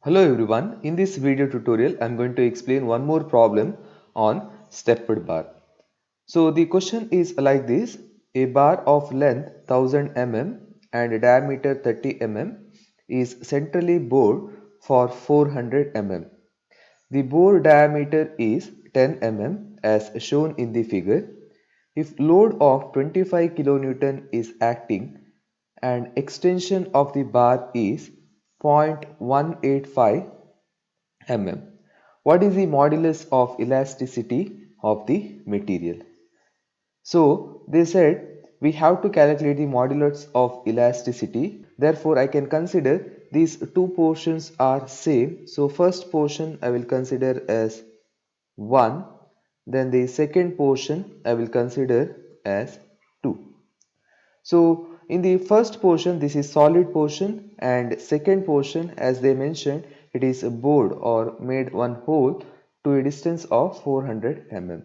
Hello everyone, in this video tutorial I am going to explain one more problem on stepped bar. So the question is like this: a bar of length 1000 mm and diameter 30 mm is centrally bored for 400 mm. The bore diameter is 10 mm as shown in the figure. If load of 25 kN is acting and extension of the bar is 0.185 mm. What is the modulus of elasticity of the material? So they said we have to calculate the modulus of elasticity. Therefore, I can consider these two portions are same. So first portion I will consider as 1. Then the second portion I will consider as 2. So in the first portion this is solid portion, and second portion, as they mentioned, it is bored or made one hole to a distance of 400 mm.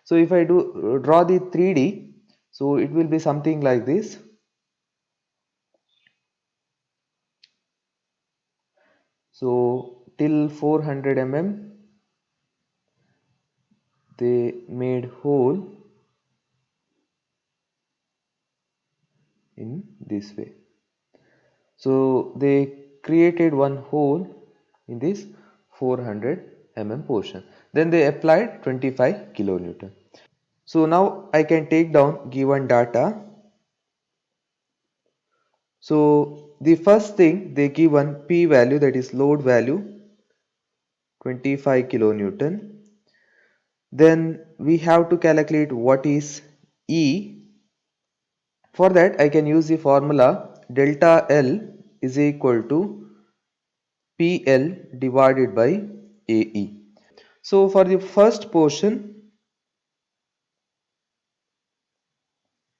So if I do draw the 3D, so it will be something like this. So till 400 mm they made hole in this way. So they created one hole in this 400 mm portion. Then they applied 25 kilonewton. So now I can take down given data. So the first thing they given P value, that is load value 25 kilonewton. Then we have to calculate what is E. For that I can use the formula delta L is equal to PL divided by AE. So for the first portion,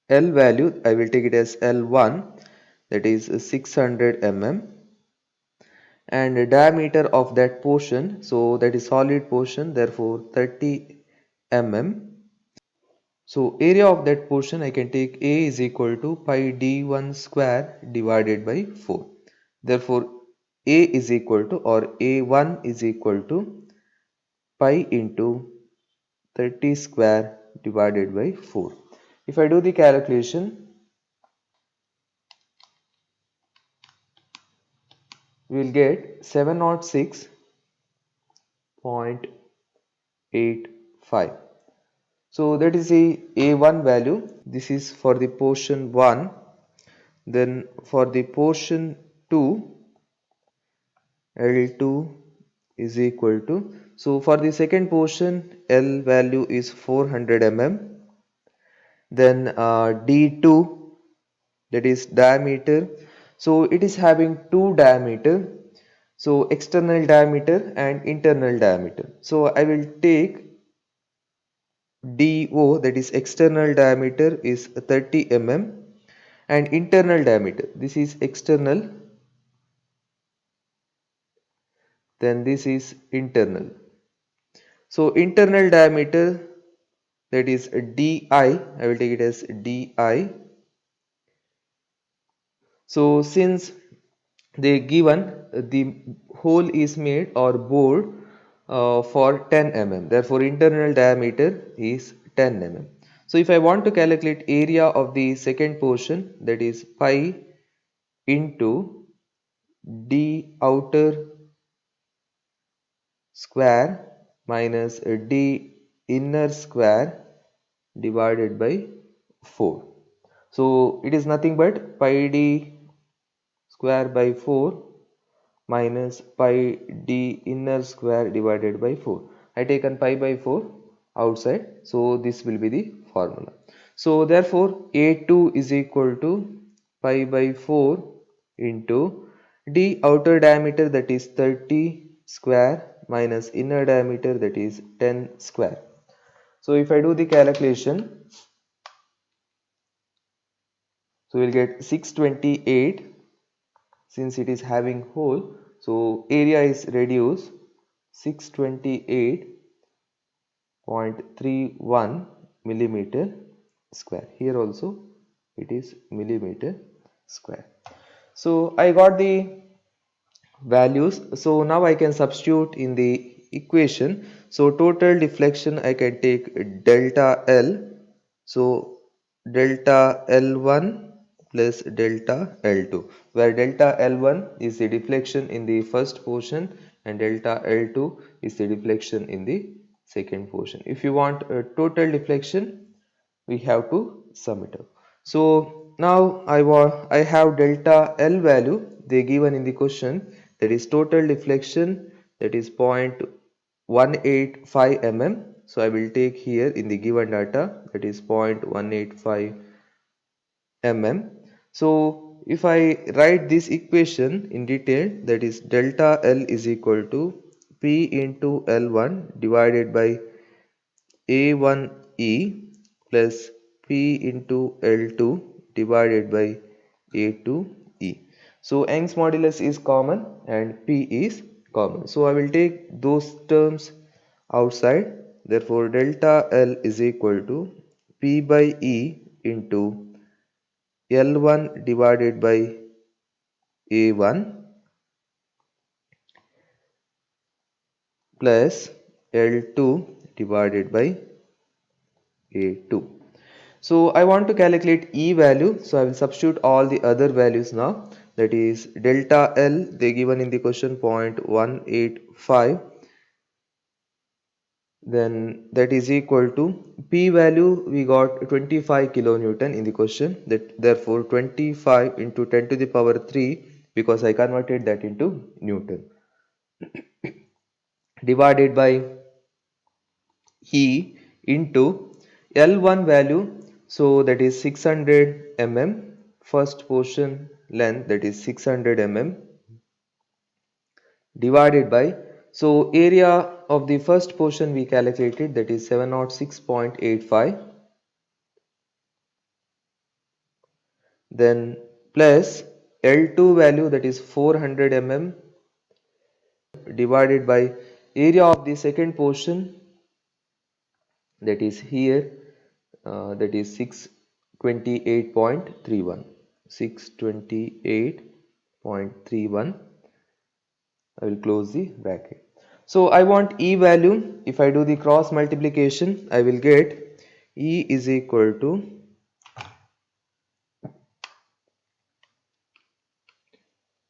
L value I will take it as L1, that is 600 mm, and the diameter of that portion, so that is solid portion, therefore 30 mm. So area of that portion I can take A is equal to pi d1 square divided by 4. Therefore A is equal to, or A1 is equal to pi into 30 square divided by 4. If I do the calculation, we will get 706.85. So that is the A1 value. This is for the portion 1. Then for the portion 2, L2 is equal to, so for the second portion L value is 400 mm. Then D2, that is diameter, so it is having two diameter, so external diameter and internal diameter. So I will take DO, that is external diameter, is 30 mm, and internal diameter, this is external, then this is internal. So internal diameter, that is DI, I will take it as DI. So since they given the hole is made or bored for 10 mm, therefore internal diameter is 10 mm. So if I want to calculate area of the second portion, that is pi into d outer square minus d inner square divided by 4. So it is nothing but pi d square by 4 minus pi d inner square divided by 4. I taken pi by 4 outside, so this will be the formula. So therefore A2 is equal to pi by 4 into d outer diameter, that is 30 square, minus inner diameter, that is 10 square. So if I do the calculation, so we'll get 628. Since it is having hole, so area is reduced 628.31 millimeter square. Here also it is millimeter square. So I got the values. So now I can substitute in the equation. So total deflection I can take delta L. So delta L1 plus delta L2, where delta L1 is the deflection in the first portion and delta L2 is the deflection in the second portion. If you want a total deflection, we have to sum it up. So now I have delta L value they given in the question, that is total deflection, that is 0.185 mm. So I will take here in the given data, that is 0.185 mm. So if I write this equation in detail, that is delta L is equal to P into L1 divided by A1E plus P into L2 divided by A2E. So Young's modulus is common and P is common. So I will take those terms outside. Therefore delta L is equal to P by E into L1 divided by A1 plus L2 divided by A2. So I want to calculate E value. So I will substitute all the other values now. That is delta L they given in the question 0.185. Then that is equal to P value we got 25 kilonewton in the question. That therefore 25 into 10 to the power 3, because I converted that into Newton, divided by E into L1 value, so that is 600 mm, first portion length, that is 600 mm, divided by, so area of the first portion we calculated, that is 706.85, then plus L2 value, that is 400 mm, divided by area of the second portion, that is here, that is 628.31, 628.31. I will close the bracket. So I want E value. If I do the cross multiplication, I will get E is equal to,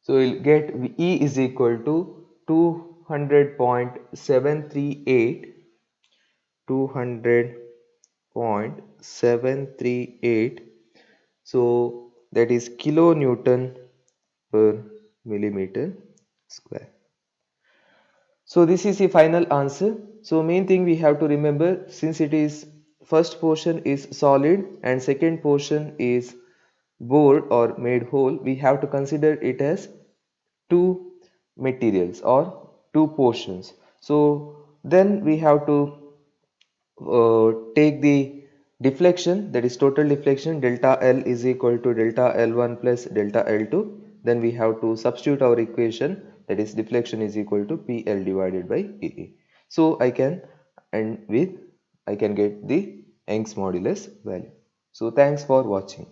so we'll get E is equal to 200.738, 200.738. So that is kilonewton per millimeter square. So this is the final answer. So main thing we have to remember, since it is first portion is solid and second portion is bored or made whole, we have to consider it as two materials or two portions. So then we have to take the deflection, that is total deflection, delta L is equal to delta L1 plus delta L2. Then we have to substitute our equation, that is deflection is equal to PL divided by AA. So I can get the Young's modulus value. So thanks for watching.